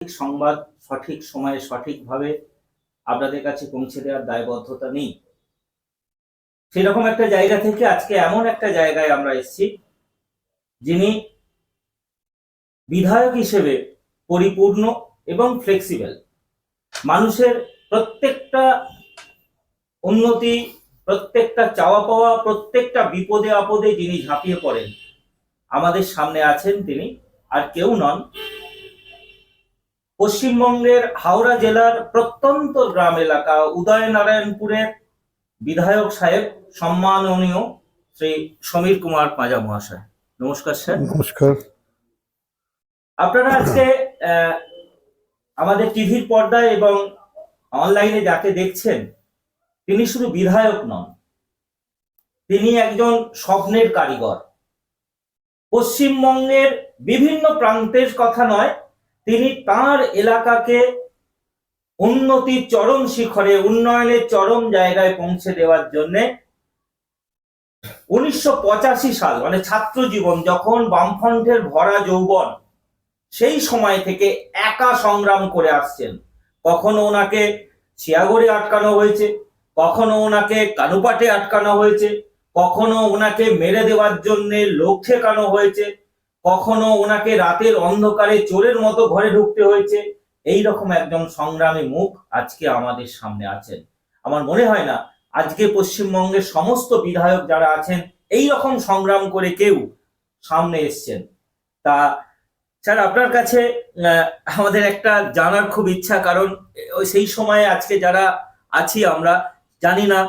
সঠিক সংবাদ সঠিক সময়ে সঠিকভাবে আপনাদের কাছে পৌঁছে দেওয়ার দায়বদ্ধতা নেই। সেরকম একটা জায়গা থেকে আজকে এমন একটা জায়গায় আমরা এসেছি যিনি বিধায়ক হিসেবে পরিপূর্ণ এবং ফ্লেক্সিবল, মানুষের প্রত্যেকটা উন্নতি, প্রত্যেকটা চাওয়া পাওয়া, প্রত্যেকটা বিপদে আপদে যিনি ঝাঁপিয়ে পড়েন। আমাদের সামনে আছেন তিনি আর কেউ নন, পশ্চিমবঙ্গের হাওড়া জেলার প্রত্যন্ত গ্রাম এলাকা উদয়নারায়ণপুরের বিধায়ক সাহেব, সম্মাননীয় শ্রী সমীর কুমার পাঁজা মহাশয়। নমস্কার স্যার। নমস্কার। আপনারা আজকে আমাদের টিভির পর্দায় এবং অনলাইনে যাকে দেখছেন, তিনি শুধু বিধায়ক নন, তিনি একজন স্বপ্নের কারিগর। পশ্চিমবঙ্গের বিভিন্ন প্রান্তের কথা নয়, তিনি তার এলাকাকে উন্নতির চরম শিখরে, উন্নয়নের চরম জায়গায় পৌঁছে দেওয়ার জন্য 1985 সাল মানে ছাত্র জীবন, যখন বামফ্রন্টের ভরা যৌবন, সেই সময় থেকে একা সংগ্রাম করে আসছেন। কখনো ওনাকে ছিয়াগড়ে আটকানো হয়েছে, কখনো ওনাকে কানুপাটে আটকানো হয়েছে, কখনো ওনাকে মেরে দেওয়ার জন্য লোক ঠেকানো হয়েছে, কখনো ওনাকে রাতের অন্ধকারে চোরের মতো ঘরে ঢুকতে হয়েছে। এই রকম একজন সংগ্রামী মুখ আজকে আমাদের সামনে আছেন। আমার মনে হয় না আজকে পশ্চিমবঙ্গের সমস্ত বিধায়ক যারা আছেন এই রকম সংগ্রাম করে কেউ সামনে এসছেন। তা স্যার, আপনার কাছে আমাদের একটা জানার খুব ইচ্ছা, কারণ ওই সেই সময়ে আজকে যারা আছি আমরা জানি না,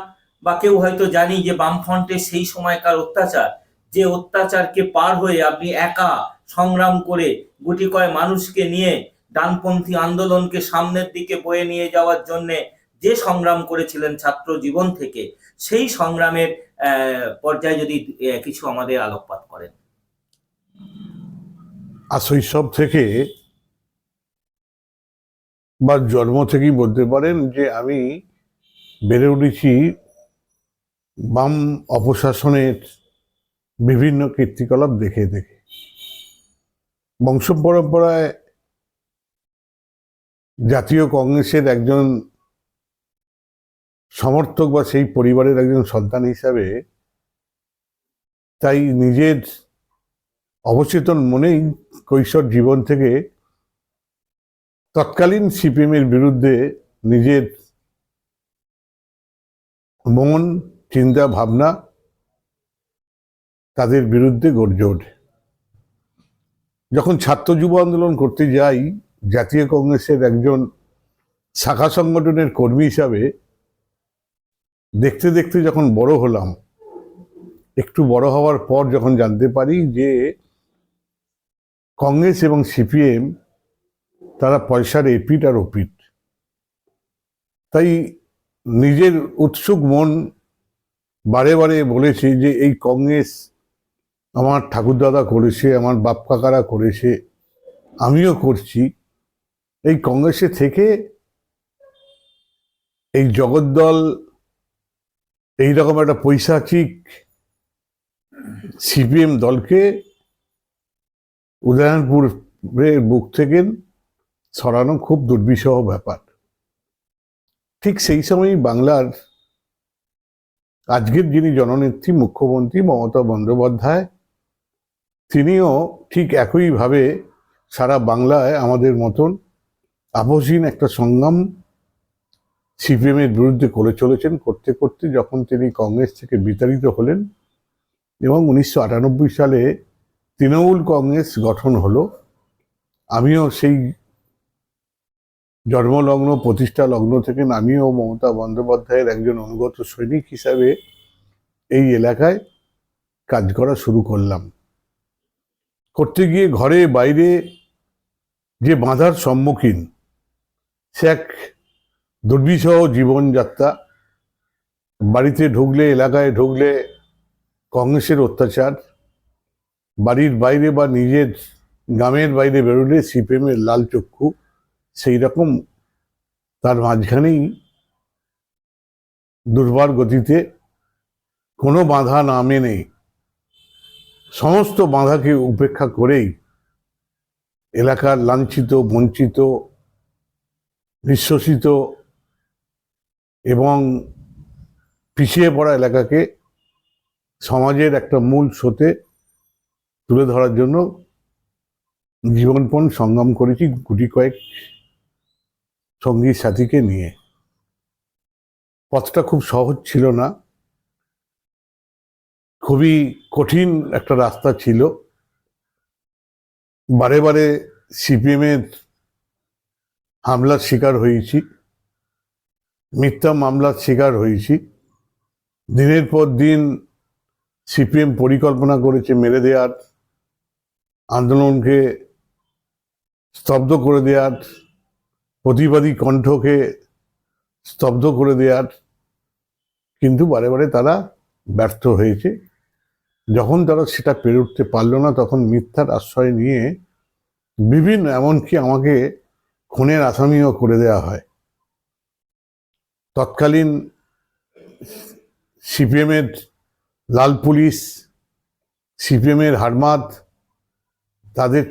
বা কেউ হয়তো জানি যে বামফ্রন্টের সেই সময়কার অত্যাচার, যে অত্যাচারকে পার হয়ে আপনি একা সংগ্রাম করে গুটি কয় মানুষকে নিয়ে ডানপন্থী আন্দোলনকে সামনের দিকে বয়ে নিয়ে যাওয়ার জন্যে যে সংগ্রাম করেছিলেন ছাত্র জীবন থেকে, সেই সংগ্রামের পর্যায়ে যদি কিছু আমাদের আলোকপাত করেন। শৈশব থেকে বা জন্ম থেকেই বলতে পারেন যে আমি বেড়ে উঠেছি বাম অপশাসনের বিভিন্ন কীর্তিকলাপ দেখে দেখে। বংশ পরম্পরায় জাতীয় কংগ্রেসের একজন সমর্থক বা সেই পরিবারের একজন সন্তান হিসাবে, তাই নিজের অবচেতন মনেই কৈশোর জীবন থেকে তৎকালীন সিপিএমের বিরুদ্ধে নিজের মন, চিন্তা ভাবনা তাদের বিরুদ্ধে গর্জে ওঠে। যখন ছাত্র যুব আন্দোলন করতে যাই, জাতীয় কংগ্রেসের একজন শাখা সংগঠনের কর্মী হিসাবে দেখতে দেখতে যখন বড় হলাম, একটু বড় হওয়ার পর যখন জানতে পারি যে কংগ্রেস এবং সিপিএম তারা পয়সার এপিট আর ওপিট, তাই নিজের উৎসুক মন বারে বারে বলেছে যে এই কংগ্রেস আমার ঠাকুরদাদা করেছে, আমার বাপ কাকারা করেছে, আমিও করছি। এই কংগ্রেসে থেকে এই জগদ্দল, এইরকম একটা পৈশাচিক সিপিএম দলকে উদয়নপুরের বুক থেকে সরানো খুব দুর্বিষহ ব্যাপার। ঠিক সেই সময়ই বাংলার আজকের যিনি জননেত্রী মুখ্যমন্ত্রী মমতা বন্দ্যোপাধ্যায়, তিনিও ঠিক একইভাবে সারা বাংলায় আমাদের মতন আপসহীন একটা সংগ্রাম সিপিএমের বিরুদ্ধে করে চলেছেন। করতে করতে যখন তিনি কংগ্রেস থেকে বিতাড়িত হলেন এবং 1998 সালে তৃণমূল কংগ্রেস গঠন হলো, আমিও সেই জন্মলগ্ন প্রতিষ্ঠা লগ্ন থেকে আমিও মমতা বন্দ্যোপাধ্যায়ের একজন অনুগত সৈনিক হিসাবে এই এলাকায় কাজ করা শুরু করলাম। করতে গিয়ে ঘরে বাইরে যে বাধার সম্মুখীন, সে এক দুর্বিষহ জীবনযাত্রা। বাড়িতে ঢুকলে, এলাকায় ঢুকলে কংগ্রেসের অত্যাচার, বাড়ির বাইরে বা নিজের গ্রামের বাইরে বেরোলে সিপিএমের লাল চক্ষু, সেই রকম তার মাঝখানেই দুর্বার গতিতে কোনো বাধা না মেনে, সমস্ত বাধাকে উপেক্ষা করেই এলাকার লাঞ্ছিত, বঞ্চিত, নিঃশ্বসিত এবং পিছিয়ে পড়া এলাকাকে সমাজের একটা মূল স্রোতে তুলে ধরার জন্য জীবনপণ সংগ্রাম করেছি গুটি কয়েক সঙ্গী সাথীকে নিয়ে। পথটা খুব সহজ ছিল না, খুবই কঠিন একটা রাস্তা ছিল। বারে বারে সিপিএমের হামলার শিকার হয়েছি, মিথ্যা মামলার শিকার হয়েছি। দিনের পর দিন সিপিএম পরিকল্পনা করেছে মেরে দেওয়ার, আন্দোলনকে স্তব্ধ করে দেওয়ার, প্রতিবাদী কণ্ঠকে স্তব্ধ করে দেওয়ার, কিন্তু বারে বারে তারা ব্যর্থ হয়েছে। যখন তারা সেটা পেরে উঠতে পারল না, তখন মিথ্যার আশ্রয় নিয়ে বিভিন্ন, এমনকি আমাকে খুনের আসামিও করে দেওয়া হয়। তৎকালীন সিপিএমের লাল পুলিশ, সিপিএমের হারমাদ, তাদের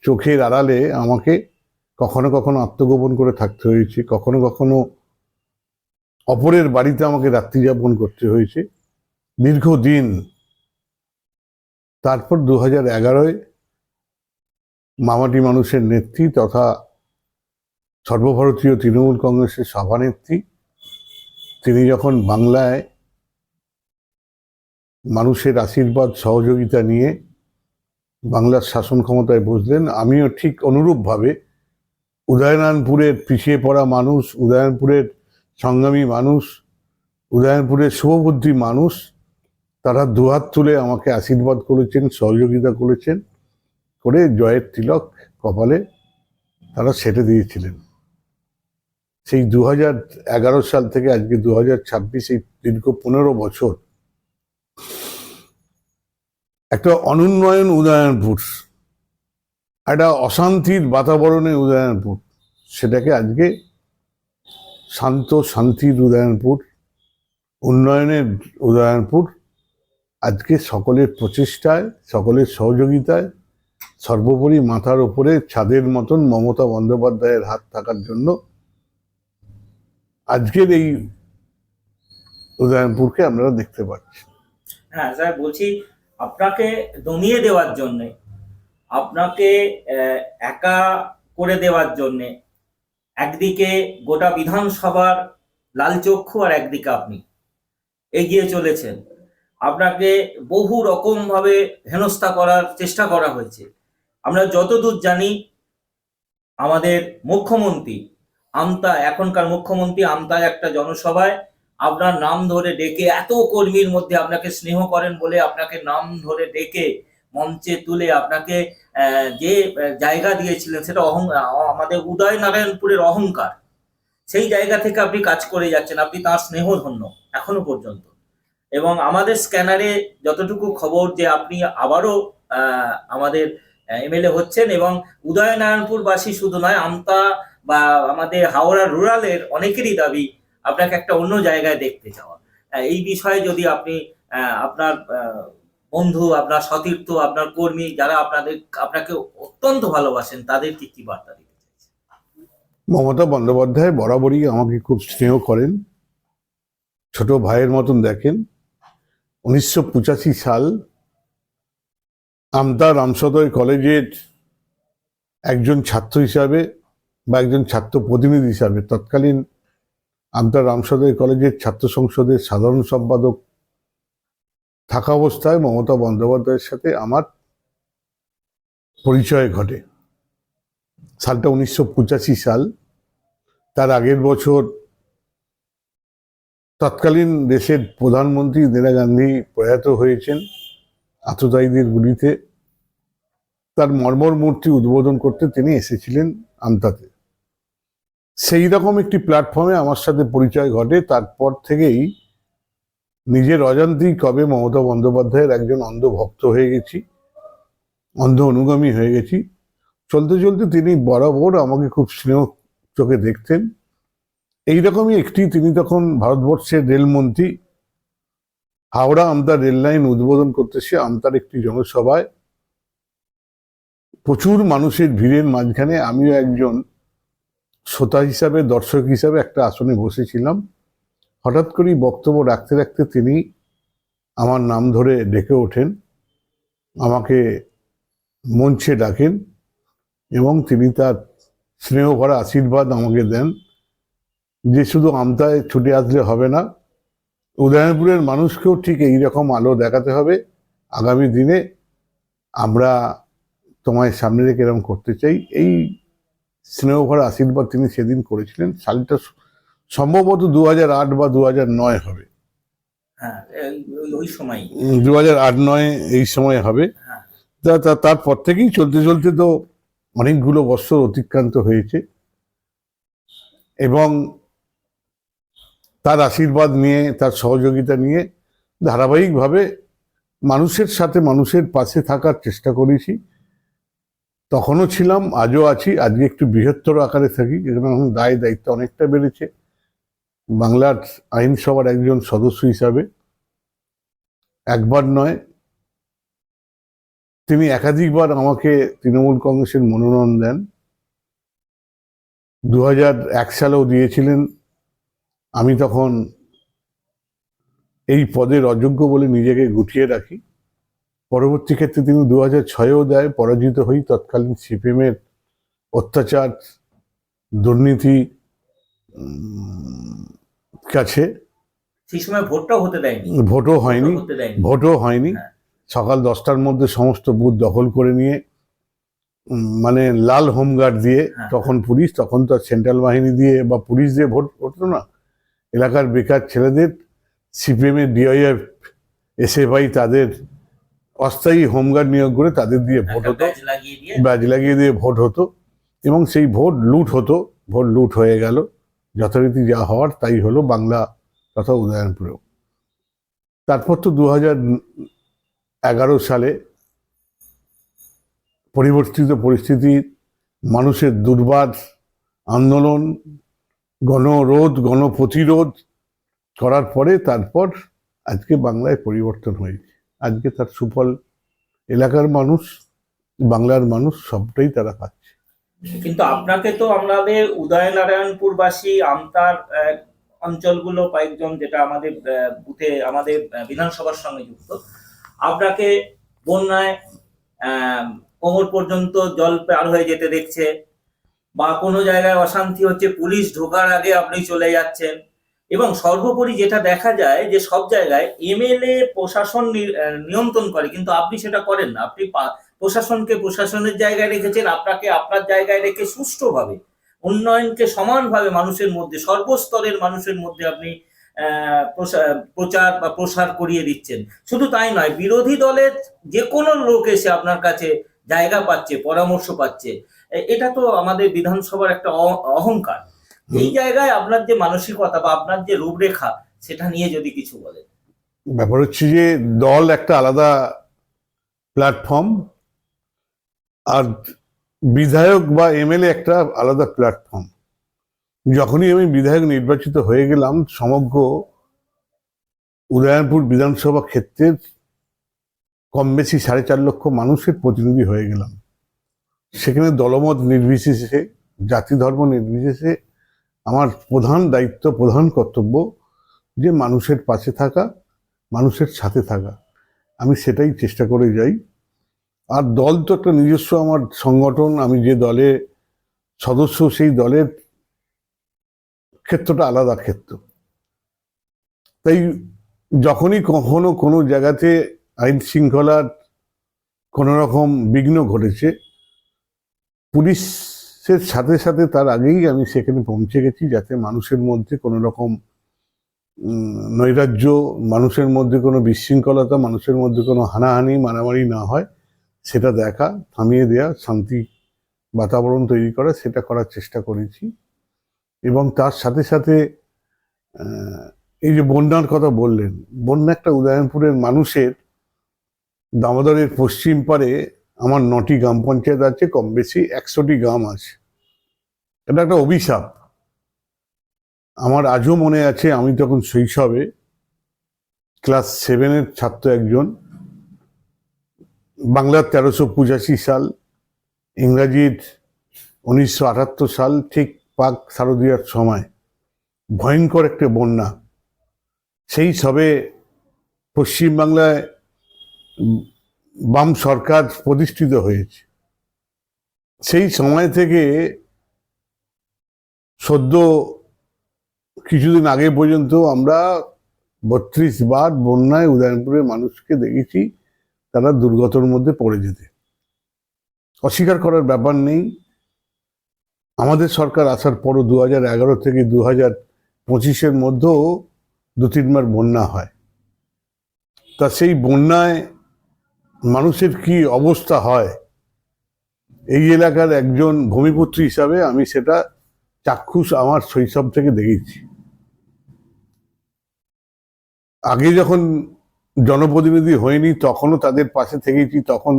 চোখের আড়ালে আমাকে কখনো কখনো আত্মগোপন করে থাকতে হয়েছে, কখনো কখনো অপরের বাড়িতে আমাকে রাত্রি যাপন করতে হয়েছে দীর্ঘদিন। তারপর 2011-য় মামাটি মানুষের নেত্রী তথা সর্বভারতীয় তৃণমূল কংগ্রেসের সভানেত্রী, তিনি যখন বাংলায় মানুষের আশীর্বাদ সহযোগিতা নিয়ে বাংলার শাসন ক্ষমতায় বসলেন, আমিও ঠিক অনুরূপভাবে উদয়নারায়ণপুরের পিছিয়ে পড়া মানুষ, উদয়নারায়ণপুরের সংগ্রামী মানুষ, উদয়নারায়ণপুরের শুভবুদ্ধি মানুষ, তারা দুহাত তুলে আমাকে আশীর্বাদ করেছেন, সহযোগিতা করেছেন, করে জয়ের তিলক কপালে তারা সেটে দিয়েছিলেন। সেই 2011 সাল থেকে আজকে 2026, এই দীর্ঘ 15 বছর একটা অনুন্নয়ন উদয়নপুর, একটা অশান্তির বাতাবরণে উদয়নপুর, সেটাকে আজকে শান্ত শান্তির উদয়নপুর, উন্নয়নের উদয়নপুর আজকে সকলের প্রচেষ্টায়, সকলের সহযোগিতায়, সর্বোপরি মাথার উপরে ছাদের মতন মমতা বন্দ্যোপাধ্যায়ের হাত থাকার জন্য আজকের এই উদয়নপুরকে আমরা দেখতে পাচ্ছি। হ্যাঁ স্যার, বলছি আপনাকে দমিয়ে দেওয়ার জন্য, আপনাকে একা করে দেওয়ার জন্য একদিকে গোটা বিধানসভার লাল চক্ষু আর একদিকে আপনি এগিয়ে চলেছেন। আপনাকে বহু রকম ভাবে হেনস্থা করার চেষ্টা করা হয়েছে। আমরা যতদূর জানি আমাদের মুখ্যমন্ত্রী এখনকার মুখ্যমন্ত্রী আমতায় একটা জনসভায় আপনার নাম ধরে ডেকে, এত কর্মীর মধ্যে আপনাকে স্নেহ করেন বলে আপনাকে নাম ধরে ডেকে মঞ্চে তুলে আপনাকে যে জায়গা দিয়েছিলেন, সেটা আমাদের উদয়নারায়ণপুরের অহংকার। সেই জায়গা থেকে আপনি কাজ করে যাচ্ছেন, আপনি তার স্নেহধন্য এখনো পর্যন্ত। এবং আমাদের স্ক্যানারে যতটুকু খবর যে আপনি আবারও আমাদের এমএলএ হচ্ছেন, এবং উদয়নারায়ণপুরবাসী শুধু নয়, আমতা বা আমাদের হাওড়া রুরালের অনেকেরই দাবি আপনাকে একটা অন্য জায়গায় দেখতে চাওয়া। এই বিষয়ে যদি আপনি আপনার বন্ধু, আপনার সতীর্থ, আপনার কর্মী যারা আপনাকে অত্যন্ত ভালোবাসেন, তাদেরকে কি বার্তা দিতে চাইছেন? মমতা বন্দ্যোপাধ্যায় বরাবরই আমাকে খুব স্নেহ করেন, ছোট ভাইয়ের মতন দেখেন। 1985 সাল আমতা রামসদয় কলেজের একজন ছাত্র হিসাবে বা একজন ছাত্র প্রতিনিধি হিসাবে, তৎকালীন আমতা রামসদয় কলেজের ছাত্র সংসদের সাধারণ সম্পাদক থাকা অবস্থায় মমতা বন্দ্যোপাধ্যায়ের সাথে আমার পরিচয় ঘটে। সালটা 1985 সাল। তার আগের বছর তৎকালীন দেশের প্রধানমন্ত্রী ইন্দিরা গান্ধী প্রয়াত হয়েছেন আততায়ীদের গুলিতে। তার মর্মর মূর্তি উদ্বোধন করতে তিনি এসেছিলেন আমতাতে। সেই রকম একটি প্ল্যাটফর্মে আমার সাথে পরিচয় ঘটে। তারপর থেকেই নিজের অজান্তেই কবে মমতা বন্দ্যোপাধ্যায়ের একজন অন্ধ ভক্ত হয়ে গেছি, অন্ধ অনুগামী হয়ে গেছি। চলতে চলতে তিনি বরাবর আমাকে খুব স্নেহ চোখে দেখতেন। এইরকমই একটি, তিনি তখন ভারতবর্ষের রেলমন্ত্রী, হাওড়া আমতা রেল লাইন উদ্বোধন করতে সে আমতার একটি জনসভায় প্রচুর মানুষের ভিড়ের মাঝখানে আমিও একজন শ্রোতা হিসাবে, দর্শক হিসাবে একটা আসনে বসেছিলাম। হঠাৎ করেই বক্তব্য রাখতে রাখতে তিনি আমার নাম ধরে ডেকে ওঠেন, আমাকে মঞ্চে ডাকেন এবং তিনি তার স্নেহ ভরা আশীর্বাদ আমাকে দেন যে শুধু আমতায় ছুটে আসলে হবে না, উদয়নপুরের মানুষকেও ঠিক এইরকম আলো দেখাতে হবে। আগামী দিনে আমরা তোমায় সামনে রেখে এরকম করতে চাই। এই স্নেহ ভরা আশীর্বাদ তিনি সেদিন করেছিলেন। সালটা সম্ভবত 2008 বা 2009 হবে। হ্যাঁ, ওই সময় 2008-9 এই সময় হবে। হ্যাঁ। তারপর থেকেই চলতে চলতে তো অনেকগুলো বছর অতিক্রান্ত হয়েছে এবং তার আশীর্বাদ নিয়ে, তার সহযোগিতা নিয়ে ধারাবাহিকভাবে মানুষের সাথে, মানুষের পাশে থাকার চেষ্টা করেছি। তখনও ছিলাম, আজও আছি। আজকে একটু বৃহত্তর আকারে থাকি, এখানে এখন দায় দায়িত্ব অনেকটা বেড়েছে। বাংলার আইনসভার একজন সদস্য হিসাবে একবার নয়, তিনি একাধিকবার আমাকে তৃণমূল কংগ্রেসের মনোনয়ন দেন। 2001 সালেও দিয়েছিলেন। আমি তখন এই পদের অযোগ্য বলে নিজেকে গুটিয়ে রাখি। পরবর্তী ক্ষেত্রে তিনি 2006-এও দেয়, পরাজিত হই তৎকালীন সিপিএমের অত্যাচার, দুর্নীতি কাছে। সেই সময় ভোটটাও হতে দেয়নি, ভোটও হয়নি, হতে দেয়নি। ভোটও হয়নি। হ্যাঁ। সকাল 10টার মধ্যে সমস্ত বুথ দখল করে নিয়ে মানে লাল হোমগার্ড দিয়ে, হ্যাঁ। তখন পুলিশ, তখন তো সেন্ট্রাল বাহিনী দিয়ে বা পুলিশ দিয়ে ভোট হতো না। এলাকার বেকার ছেলেদের সিপিএমের ডিআইএফ এসএফআই তাদের অস্থায়ী হোমগার্ড নিয়োগ করে তাদের দিয়ে ভোট হতো, ব্যাজ লাগিয়ে দিয়ে ভোট হতো এবং সেই ভোট লুট হতো। ভোট লুট হয়ে গেল, যথারীতি যা হওয়ার তাই হলো বাংলা তথা উদয়নপুরেও। তারপর তো 2011 সালে পরিবর্তিত পরিস্থিতি, মানুষের দুর্বার আন্দোলন, গণরোধ, গণপ্রতিরোধ করার পরে তারপর আজকে বাংলায় পরিবর্তন হয়েছে। আজকে তার সুফল এলাকার মানুষ, বাংলার মানুষ সবটাই তারা পাচ্ছে। কিন্তু আপনাকে তো আমাদের উদয়নারায়ণপুরবাসী, আমতার অঞ্চলগুলো কয়েকজন, যেটা আমাদের বুথে, আমাদের বিধানসভার সঙ্গে যুক্ত, আপনাকে বন্যায় কোমর পর্যন্ত জল পার হয়ে যেতে দেখছে, বা কোনো জায়গায় অশান্তি হচ্ছে, পুলিশ ঢোকার আগে আপনি চলে যাচ্ছেন। এবং সর্বোপরি যেটা দেখা যায় যে সব জায়গায় এমএলএ প্রশাসন নিয়ন্ত্রণ করে, কিন্তু আপনি সেটা করেন না। আপনি প্রশাসনকে প্রশাসনের জায়গায় রেখেছেন, আপনাকে আপনার জায়গায় রেখে সুষ্ঠুভাবে উন্নয়নকে সমানভাবে মানুষের মধ্যে, সর্বস্তরের মানুষের মধ্যে আপনি প্রচার বা প্রসার করিয়ে দিচ্ছেন। শুধু তাই নয়, বিরোধী দলের যে কোনো লোক এসে আপনার কাছে জায়গা পাচ্ছে, পরামর্শ পাচ্ছে। এটা তো আমাদের বিধানসভার একটা অহংকার। এই জায়গায় আপনার যে মানসিকতা বা আপনার যে রূপরেখা, সেটা নিয়ে যদি কিছু বলেন। ব্যাপার হচ্ছে যে দল একটা আলাদা প্ল্যাটফর্ম, আর বিধায়ক বা এমএলএ একটা আলাদা প্ল্যাটফর্ম। যখনই আমি বিধায়ক নির্বাচিত হয়ে গেলাম, সমগ্র উদয়নপুর বিধানসভা ক্ষেত্রের কম বেশি 4.5 লক্ষ মানুষের প্রতিনিধি হয়ে গেলাম। সেখানে দলমত নির্বিশেষে, জাতি ধর্ম নির্বিশেষে আমার প্রধান দায়িত্ব, প্রধান কর্তব্য যে মানুষের পাশে থাকা, মানুষের সাথে থাকা। আমি সেটাই চেষ্টা করে যাই। আর দল তো একটা নিজস্ব আমার সংগঠন, আমি যে দলে সদস্য, সেই দলের ক্ষেত্রটা আলাদা ক্ষেত্র। তাই যখনই কখনো কোনো জায়গাতে আইন শৃঙ্খলার কোনো রকম বিঘ্ন ঘটেছে, পুলিশের সাথে সাথে তার আগেই আমি সেখানে পৌঁছে গেছি, যাতে মানুষের মধ্যে কোনো রকম নৈরাজ্য, মানুষের মধ্যে কোনো বিশৃঙ্খলতা, মানুষের মধ্যে কোনো হানাহানি, মারামারি না হয়, সেটা দেখা, থামিয়ে দেয়া, শান্তি বাতাবরণ তৈরি করা, সেটা করার চেষ্টা করেছি। এবং তার সাথে সাথে এই যে বন্যার কথা বললেন, বন্যা একটা উদয়নপুরের মানুষের, দামোদরের পশ্চিম পারে আমার 9টি গ্রাম পঞ্চায়েত আছে, কম বেশি 100টি গ্রাম আছে। এটা একটা অভিশাপ। আমার আজও মনে আছে, আমি তখন শৈশবে ক্লাস 7-এর ছাত্র একজন, বাংলার 1385 সাল, ইংরাজির 1978 সাল, ঠিক পাক শারদীয়ার সময় ভয়ঙ্কর একটা বন্যা। সেই সবে পশ্চিমবাংলায় বাম সরকার প্রতিষ্ঠিত হয়েছে। সেই সময় থেকে সদ্য কিছুদিন আগে পর্যন্ত আমরা 32 বার বন্যায় উদয়নপুরের মানুষকে দেখেছি তারা দুর্গতর মধ্যে পড়ে যেতে। অস্বীকার করার ব্যাপার নেই। আমাদের সরকার আসার পরও 2011 থেকে 2025-এর মধ্যেও 2-3 বার বন্যা হয়। তা সেই বন্যায় মানুষের কি অবস্থা হয়, এই এলাকার একজন ভূমিপুত্র হিসাবে আমি সেটা চাক্ষুষ আমার শৈশব থেকে দেখেছি। আগে যখন জনপ্রতিনিধি হয়নি তখনও তাদের পাশে থেকেছি, তখন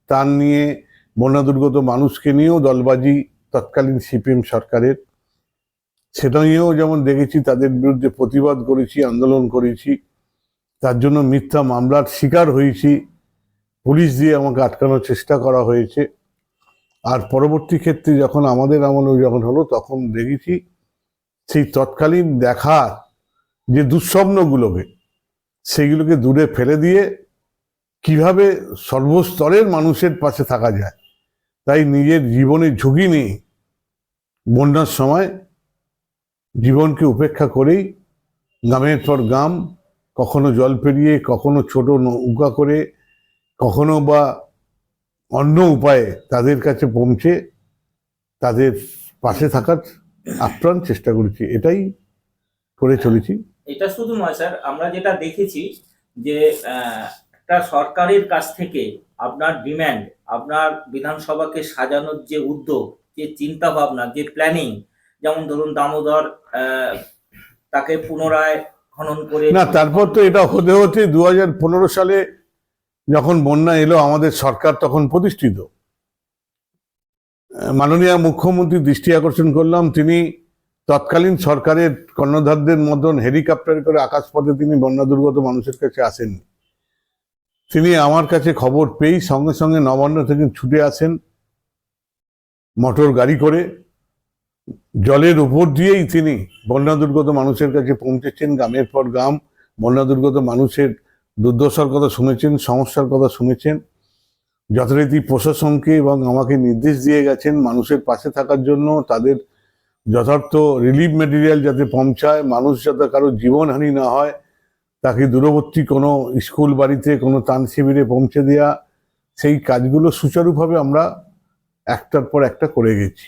ত্রাণ নিয়ে বন্যা দুর্গত মানুষকে নিয়েও দলবাজি তৎকালীন সিপিএম সরকারের, সেটা নিয়েও যেমন দেখেছি, তাদের বিরুদ্ধে প্রতিবাদ করেছি, আন্দোলন করেছি, তার জন্য মিথ্যা মামলার শিকার হয়েছি, পুলিশ দিয়ে আমাকে আটকানোর চেষ্টা করা হয়েছে। আর পরবর্তী ক্ষেত্রে যখন আমাদের আমলে যখন হলো তখন দেখেছি সেই তৎকালীন দেখার যে দুঃস্বপ্নগুলোকে, সেইগুলোকে দূরে ফেলে দিয়ে কিভাবে সর্বস্তরের মানুষের পাশে থাকা যায়। তাই নিজের জীবনের ঝুঁকি নিয়ে বন্যার সময় জীবনকে উপেক্ষা করেই গ্রামের পর গ্রাম, কখনো জল পেরিয়ে, কখনো ছোট নৌকা করে, কখনো বা অন্য উপায়ে তাদের কাছে পৌঁছে তাদের পাশে থাকার আপ্রাণ চেষ্টা করেছি, এটাই করে চলেছি। এটা শুধু নয় স্যার, আমরা যেটা দেখেছি যে একটা সরকারের কাছ থেকে আপনার ডিম্যান্ড, আপনার বিধানসভাকে সাজানোর যে উদ্যোগ, যে চিন্তা ভাবনা, যে প্ল্যানিং, যেমন ধরুন দামোদর তাকে পুনরায় খনন করে না, তারপর তো এটা হতে হতে 2015 সালে যখন বন্যা এলো, আমাদের সরকার তখন প্রতিষ্ঠিত। মাননীয় মুখ্যমন্ত্রী দৃষ্টি আকর্ষণ করলাম, তিনি তৎকালীন সরকারের কর্ণধারদের মতন হেলিকপ্টার করে আকাশপথে তিনি বন্যা দুর্গত মানুষের কাছে আসেননি। তিনি আমার কাছে খবর পেয়েই সঙ্গে সঙ্গে নবান্ন থেকে ছুটে আসেন মোটর গাড়ি করে, জলের উপর দিয়েই তিনি বন্যা দুর্গত মানুষের কাছে পৌঁছেছেন। গ্রামের পর গ্রাম বন্যা দুর্গত মানুষের দুর্দশার কথা শুনেছেন, সমস্যার কথা শুনেছেন। যথারীতি প্রশাসনকে এবং আমাকে নির্দেশ দিয়ে গেছেন মানুষের পাশে থাকার জন্য, তাদের যথার্থ রিলিফ মেটেরিয়াল যাতে পৌঁছায়, মানুষ যাতে কারো জীবনহানি না হয়, তাকে দূরবর্তী কোনো স্কুল বাড়িতে, কোনো ত্রাণ শিবিরে পৌঁছে দেওয়া, সেই কাজগুলো সুচারুভাবে আমরা একটার পর একটা করে গেছি।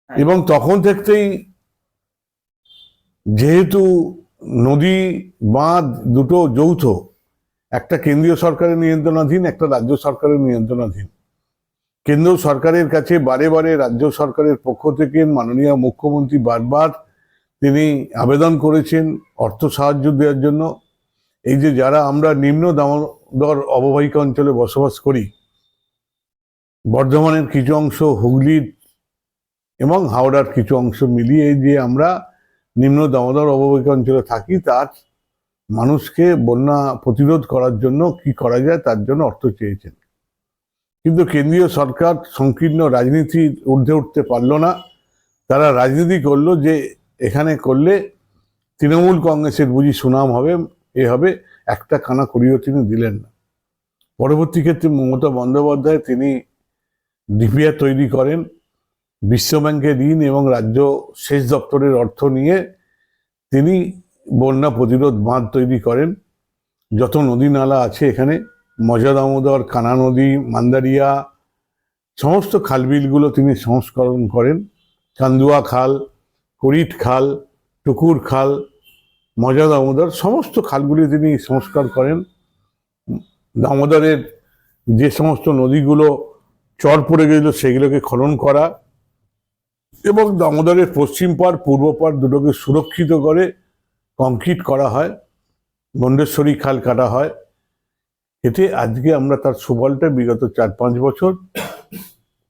এবং তখন থেকেই যেহেতু নদী বাঁধ দুটো যৌথ, একটা কেন্দ্রীয় সরকারের নিয়ন্ত্রণাধীন, একটা রাজ্য সরকারের নিয়ন্ত্রণাধীন, কেন্দ্র সরকারের কাছে বারে বারে রাজ্য সরকারের পক্ষ থেকে মাননীয় মুখ্যমন্ত্রী বারবার তিনি আবেদন করেছেন অর্থ সাহায্য দেওয়ার জন্য। এই যে যারা আমরা নিম্ন দামোদর অববাহিকা অঞ্চলে বসবাস করি, বর্ধমানের কিছু অংশ, হুগলির এবং হাওড়ার কিছু অংশ মিলিয়ে যে আমরা নিম্ন দামোদর অববাহিকা অঞ্চলে থাকি, তার মানুষকে বন্যা প্রতিরোধ করার জন্য কি করা যায় তার জন্য অর্থ চেয়েছেন। কিন্তু কেন্দ্রীয় সরকার সংকীর্ণ রাজনীতির ঊর্ধ্বে উঠতে পারল না। তারা রাজনীতি করলো যে এখানে করলে তৃণমূল কংগ্রেসের বুঝি সুনাম হবে, এ হবে, একটা কানা করিও তিনি দিলেন না। পরবর্তী ক্ষেত্রে মমতা বন্দ্যোপাধ্যায় তিনি ডিপিআর তৈরি করেন, বিশ্বব্যাংকের ঋণ এবং রাজ্য সেচ দপ্তরের অর্থ নিয়ে তিনি বন্যা প্রতিরোধ বাঁধ তৈরি করেন। যত নদী নালা আছে এখানে, মজা দামোদর, কানা নদী, মান্দারিয়া, সমস্ত খালবিলগুলো তিনি সংস্করণ করেন। কান্দুয়া খাল, করিট খাল, টুকুর খাল, মজা দামোদর, সমস্ত খালগুলি তিনি সংস্কার করেন। দামোদরের যে সমস্ত নদীগুলো চর পড়ে গেছিল সেগুলোকে খনন করা এবং দামোদরের পশ্চিম পার পূর্ব পার দুটোকে সুরক্ষিত করে কংক্রিট করা হয়, মন্ডেশ্বরী খাল কাটা হয়। এতে আজকে আমরা তার সুফলটা বিগত 4-5 বছর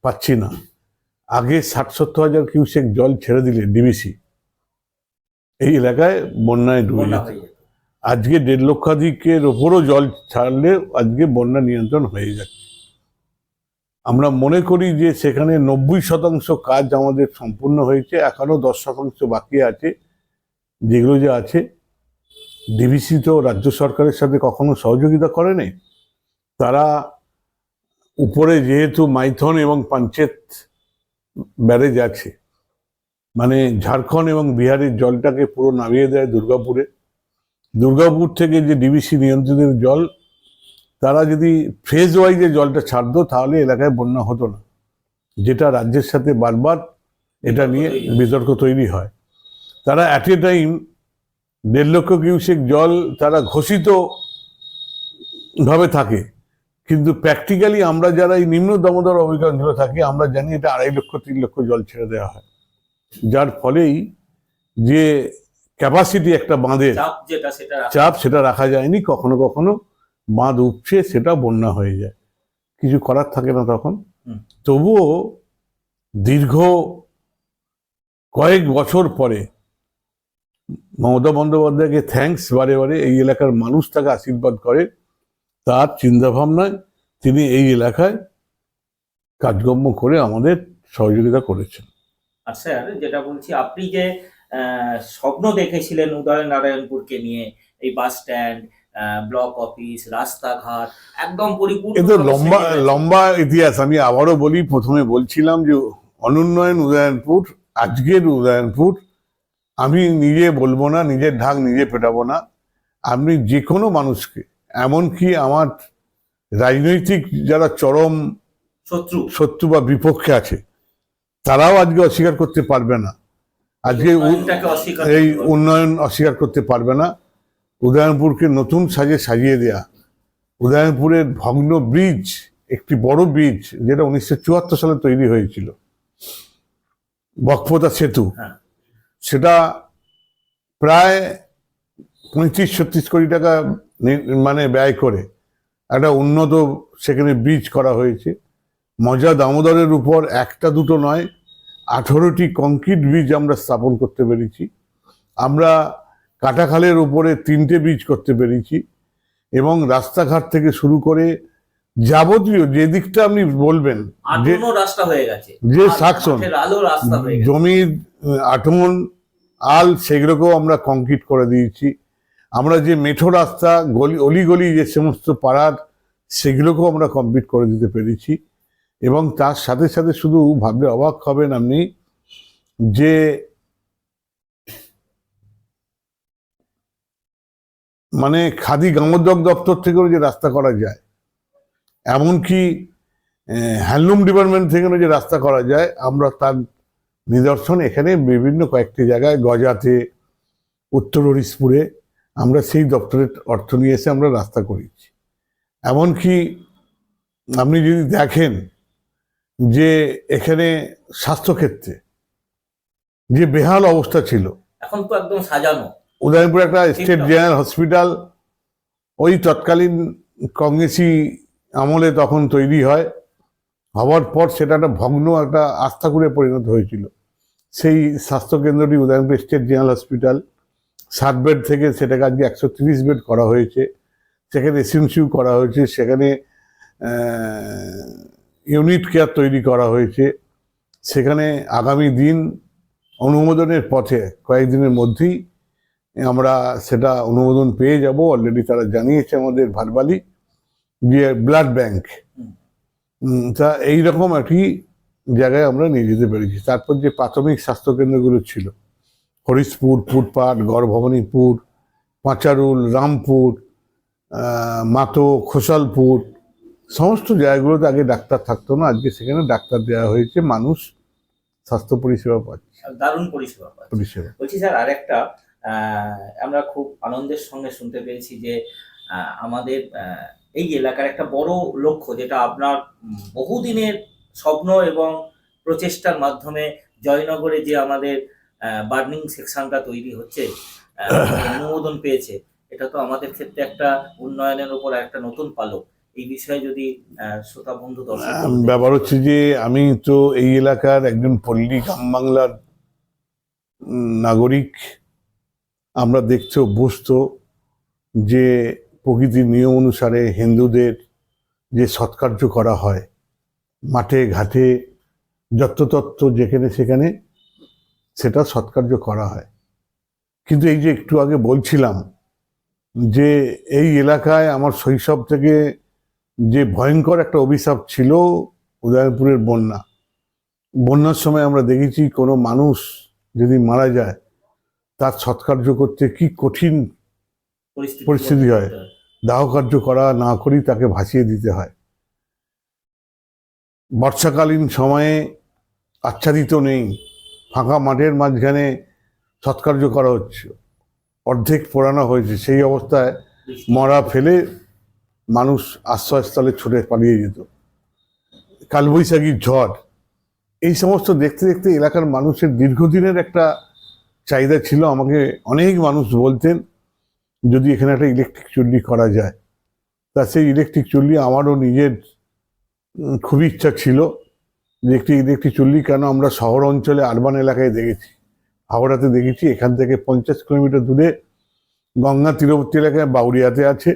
পাচ্ছি না। আগে 60-70 হাজার কিউসেক জল ছেড়ে দিলে ডিবিসি এই এলাকায় বন্যায় ডুবে যেত। আজকে 1.5 লক্ষাধিকের ওপরও জল ছাড়লে আজকে বন্যা নিয়ন্ত্রণ হয়ে যাচ্ছে। আমরা মনে করি যে সেখানে 90% কাজ আমাদের সম্পূর্ণ হয়েছে, এখনো 10% বাকি আছে। যেগুলো যে আছে, ডিভিসি তো রাজ্য সরকারের সাথে কখনো সহযোগিতা করেনি। তারা উপরে যেহেতু মাইথন এবং পাঞ্চেত ব্যারেজ আছে, মানে ঝাড়খণ্ড এবং বিহারের জলটাকে পুরো নামিয়ে দেয় দুর্গাপুরে। দুর্গাপুর থেকে যে ডিভিসি নিয়ন্ত্রিত জল, তারা যদি ফেজ ওয়াইজে জলটা ছাড়তো তাহলে এলাকায় বন্যা হতো না, যেটা রাজ্যের সাথে বারবার এটা নিয়ে বিতর্ক তৈরি হয়। তারা অ্যাট এ টাইম 1.5 লক্ষ কিউসেক জল তারা ঘোষিত ভাবে থাকে, কিন্তু প্র্যাকটিক্যালি আমরা যারা এই নিম্ন দামোদর অভিজ্ঞতা ধরে থাকি, আমরা জানি এটা 2.5 লক্ষ 3 লক্ষ জল ছেড়ে দেওয়া হয়, যার ফলেই যে ক্যাপাসিটি একটা বাঁধের চাপ সেটা রাখা যায়নি। কখনো কখনো বাঁধ উপচে সেটা বন্যা হয়ে যায়, কিছু করার থাকে না তখন। তবুও দীর্ঘ কয়েক বছর পরে মমতা বন্দ্যোপাধ্যায়কে থ্যাঙ্কস, বারে বারে এই এলাকার মানুষ তাকে আশীর্বাদ করে, তার চিন্তাভাবনায় তিনি এই এলাকায় কাজকর্ম করে আমাদের সহযোগিতা করেছেন। আর স্যার, যেটা বলছি, আপনি যে স্বপ্ন দেখেছিলেন উদয়নারায়ণপুরকে নিয়ে, এই বাস স্ট্যান্ড, ব্লক অফিস, রাস্তাঘাট একদম পরিপূর্ণ, এ তো লম্বা ইতিহাস। আমি আবারও বলি, প্রথমে বলছিলাম যে অনুন্নয়ন উদয়নপুর, আজকের উদয়নপুর, আমি নিজে বলবো না, নিজের ঢাক নিজে পেটাবো না। আপনি যে কোনো মানুষকে, এমনকি আমার রাজনৈতিক যারা চরম শত্রু বা বিপক্ষে আছে, তারাও আজকে অস্বীকার করতে পারবে না, আজকে এই উন্নয়ন অস্বীকার করতে পারবে না। উদয়নপুরকে নতুন সাজে সাজিয়ে দেয়া, উদয়নপুরের ভগ্ন ব্রিজ, একটি বড় ব্রিজ যেটা 1974 সালে তৈরি হয়েছিল, বকপোতা সেতু, সেটা প্রায় 35-36 কোটি টাকা মানে ব্যয় করে একটা উন্নত সেখানে ব্রিজ করা হয়েছে। মজা দামোদরের উপর একটা দুটো নয়, 18টি কংক্রিট ব্রিজ আমরা স্থাপন করতে পেরেছি। আমরা কাটাখালের উপরে 3টে ব্রিজ করতে পেরেছি, এবং রাস্তাঘাট থেকে শুরু করে যাবতীয় যে দিকটা আপনি বলবেন, যে সাকশন জমির আটমন আল, সেগুলোকেও আমরা কংক্রিট করে দিয়েছি। আমরা যে মেঠো রাস্তা, অলিগলি যে সমস্ত পাড়ার, সেগুলোকেও আমরা কমপ্লিট করে দিতে পেরেছি। এবং তার সাথে সাথে শুধু ভাবলে অবাক হবেন আপনি, যে মানে খাদি গ্রামোদ্যোগ দপ্তর থেকেও যে রাস্তা করা যায়, এমনকি হ্যান্ডলুম ডিপার্টমেন্ট থেকেও যে রাস্তা করা যায়, আমরা তার নিদর্শন এখানে বিভিন্ন কয়েকটি জায়গায়, গজাতে, উত্তর হরিশপুরে, আমরা সেই দপ্তরের অর্থ নিয়ে এসে আমরা রাস্তা করেছি। এমনকি আপনি যদি দেখেন যে এখানে স্বাস্থ্যক্ষেত্রে যে বেহাল অবস্থা ছিল, এখন তো একদম সাজানো। উদয়নপুরে একটা স্টেট জেনারেল হসপিটাল ওই তৎকালীন কংগ্রেসি আমলে তখন তৈরি হয়, হওয়ার পর সেটা একটা ভগ্ন একটা আস্তাকুড়ে পরিণত হয়েছিল। সেই স্বাস্থ্যকেন্দ্রটি Udayanpur state general hospital, 7 bed থেকে সেটাকে আজকে 130 বেড করা হয়েছে। সেখানে এসএমসিউ করা হয়েছে, সেখানে ইউনিট কেয়ার তৈরি করা হয়েছে। সেখানে আগামী দিন অনুমোদনের পথে, কয়েকদিনের মধ্যেই আমরা সেটা অনুমোদন পেয়ে যাব। অলরেডি তারা জানিয়েছে আমাদের ভারবালি, যে ব্লাড ব্যাংক, তা এইরকম একটি জায়গায় আমরা নিয়ে যেতে পেরেছি। তারপর যে প্রাথমিক স্বাস্থ্যকেন্দ্রগুলো ছিল, হরিশপুর, পুরপাট, গড়ভবানীপুর, পাঁচারুল, রামপুর, মাতো, খোসালপুর, সমস্ত জায়গাগুলোতে আগে ডাক্তার থাকতো না, আজকে সেখানে ডাক্তার দেওয়া হয়েছে, মানুষ স্বাস্থ্য পরিষেবা পাচ্ছে, দারুণ পরিষেবা। বলছি স্যার, আরেকটা আমরা খুব আনন্দের সঙ্গে শুনতে পেয়েছি যে আমাদের এই এলাকার একটা বড় লক্ষ্য, যেটা আপনার বহুদিনের স্বপ্ন এবং প্রচেষ্টার মাধ্যমে জয়নগরে যে আমাদের বার্নিং সেকশনটা তৈরি হচ্ছে, অনুমোদন পেয়েছে, এটা তো আমাদের ক্ষেত্রে একটা উন্নয়নের উপর একটা নতুন পালক। এই বিষয়ে যদি শ্রোতা বন্ধু দর্শক, ব্যাপার হচ্ছে যে আমি তো এই এলাকার একজন পল্লী গ্রাম বাংলার নাগরিক। আমরা দেখতে অভ্যস্ত যে প্রকৃতির নিয়ম অনুসারে হিন্দুদের যে সৎকার্য করা হয়, মাঠে ঘাটে যত্রতত্র যেখানে সেখানে সেটা সৎকার্য করা হয়। কিন্তু এই যে একটু আগে বলছিলাম যে এই এলাকায় আমার শৈশব থেকে যে ভয়ঙ্কর একটা অভিশাপ ছিল উদয়পুরের বন্যা। বন্যার সময় আমরা দেখেছি কোনো মানুষ যদি মারা যায় তার সৎকার্য করতে কি কঠিন পরিস্থিতি হয়। দাহ কার্য করা না করেই তাকে ভাসিয়ে দিতে হয়। বর্ষাকালীন সময়ে আচ্ছাদিত নেই, ফাঁকা মাঠের মাঝখানে সৎকার্য করা হচ্ছে, অর্ধেক পোড়ানো হয়েছে, সেই অবস্থায় মরা ফেলে মানুষ আশ্রয়স্থলে ছুটে পালিয়ে যেত। কালবৈশাখীর ঝড়, এই সমস্ত দেখতে দেখতে এলাকার মানুষের দীর্ঘদিনের একটা চাহিদা ছিল। আমাকে অনেক মানুষ বলতেন যদি এখানে একটা ইলেকট্রিক চুল্লি করা যায়। তা সেই ইলেকট্রিক চুল্লি আমারও নিজের খুবই ইচ্ছা ছিল যে একটি ইলেকট্রিক চুল্লি। কেন, আমরা শহর অঞ্চলে আরবান এলাকায় দেখেছি, হাওড়াতে দেখেছি, এখান থেকে 50 কিলোমিটার দূরে গঙ্গা তীরবর্তী এলাকায় বাউরিয়াতে আছে,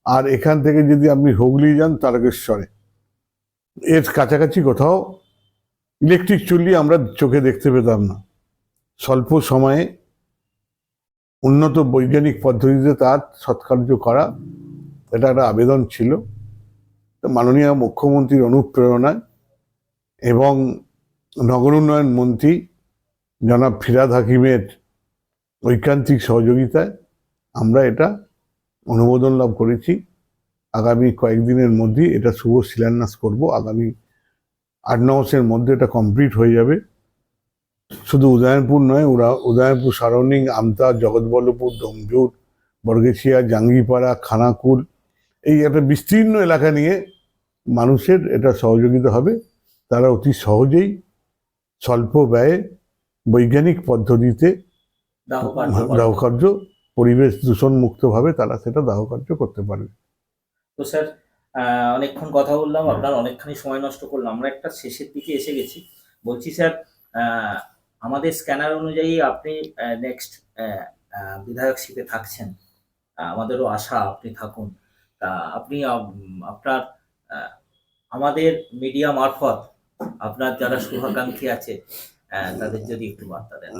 আর এখান থেকে যদি আপনি হুগলি যান তারকেশ্বরে, এর কাছাকাছি কোথাও ইলেকট্রিক চুল্লি আমরা চোখে দেখতে পেতাম না। স্বল্প সময়ে উন্নত বৈজ্ঞানিক পদ্ধতিতে তার সৎকার্য করা, এটা একটা আবেদন ছিল। মাননীয় মুখ্যমন্ত্রীর অনুপ্রেরণায় এবং নগর উন্নয়ন মন্ত্রী জনাব ফিরহাদ হাকিমের ঐকান্তিক সহযোগিতায় আমরা এটা অনুমোদন লাভ করেছি। আগামী কয়েকদিনের মধ্যে এটা শুভ শিলান্যাস করব। আগামী 8-9 মাসের মধ্যে এটা কমপ্লিট হয়ে যাবে। শুধু উদয়নপুর নয়, উদয়নপুর সারাউন্ডিং, আমতা, জগৎবল্লভপুর, ডোমজুর, বর্গেছিয়া, জাঙ্গিপাড়া, খানাকুল, এই একটা বিস্তীর্ণ এলাকা নিয়ে মানুষের এটা সহযোগিতা হবে। তারা অতি সহজেই স্বল্প ব্যয়ে বৈজ্ঞানিক পদ্ধতিতে দাহকার্য, পরিবেশ দূষণ মুক্তভাবে তারা সেটা দাহকার্য করতে পারবে। তো স্যার, অনেকক্ষণ কথা বললাম, আপনার অনেকখানি সময় নষ্ট করলাম, আমরা একটা শেষের দিকে এসে গেছি। বলছি স্যার, আমাদের স্ক্যানার অনুযায়ী আপনি নেক্সট বিধায়ক সিটে থাকছেন, আমাদেরও আশা আপনি থাকুন। তা আপনি আপনার আমাদের মিডিয়া মারফত আপনার যারা শুভাকাঙ্ক্ষী আছে তাদের যদি একটু বার্তা দেন।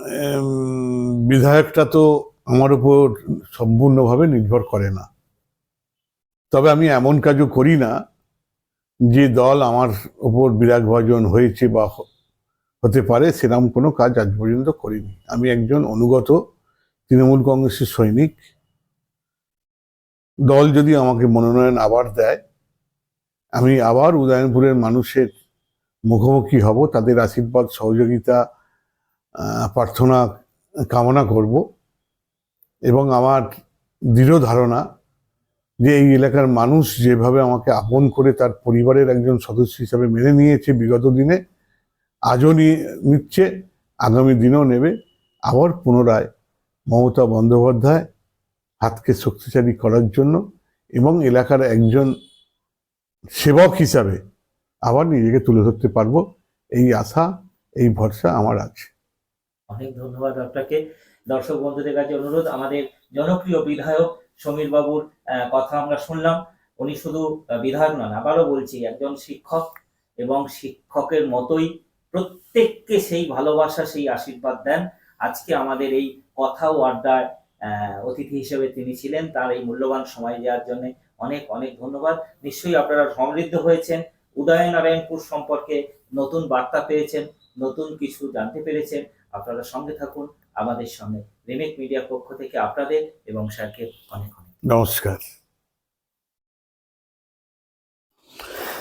বিধায়কটা তো আমার উপর সম্পূর্ণভাবে নির্ভর করে না, তবে আমি এমন কাজও করি না যে দল আমার উপর বিরাগভাজন হয়েছে বা হতে পারে, সেরকম কোনো কাজ আজ পর্যন্ত করিনি। আমি একজন অনুগত তৃণমূল কংগ্রেসের সৈনিক। দল যদি আমাকে মনোনয়ন আবার দেয়, আমি আবার উদয়নপুরের মানুষের মুখোমুখি হব, তাদের আশীর্বাদ সহযোগিতা প্রার্থনা কামনা করব। এবং আমার দৃঢ় ধারণা যে এই এলাকার মানুষ যেভাবে আমাকে আপন করে তার পরিবারের একজন সদস্য হিসাবে মেনে নিয়েছে বিগত দিনে, আজও নিচ্ছে, আগামী দিনেও নেবে। আবার পুনরায় মমতা বন্দ্যোপাধ্যায় হাতকে শক্তিশালী করার জন্য এবং এলাকার একজন সেবক হিসাবে আবার নিজেকে তুলে ধরতে পারবো, এই আশা, এই ভরসা আমার আছে। অনেক ধন্যবাদ আপনাকে। দর্শক বন্ধুদের কাছে অনুরোধ, আমাদের জনপ্রিয় বিধায়ক সমীর বাবুর কথা আমরা শুনলাম। উনি শুধু বিধায়ক নন, আবারও বলছি, একজন শিক্ষক, এবং শিক্ষকের মতোই প্রত্যেককে সেই ভালোবাসা, সেই আশীর্বাদ দেন। আজকে আমাদের এই কথা ও আড্ডায় অতিথি হিসেবে তিনি ছিলেন। তার এই মূল্যবান সময় দেওয়ার জন্য অনেক অনেক ধন্যবাদ। নিশ্চয়ই আপনারা সমৃদ্ধ হয়েছেন, উদয়নারায়ণপুর সম্পর্কে নতুন বার্তা পেয়েছেন, নতুন কিছু জানতে পেরেছেন। আপনারা সঙ্গে থাকুন আমাদের সঙ্গে। রিমেক মিডিয়ার পক্ষ থেকে আপনাদের এবং স্যারকে অনেক অনেক নমস্কার।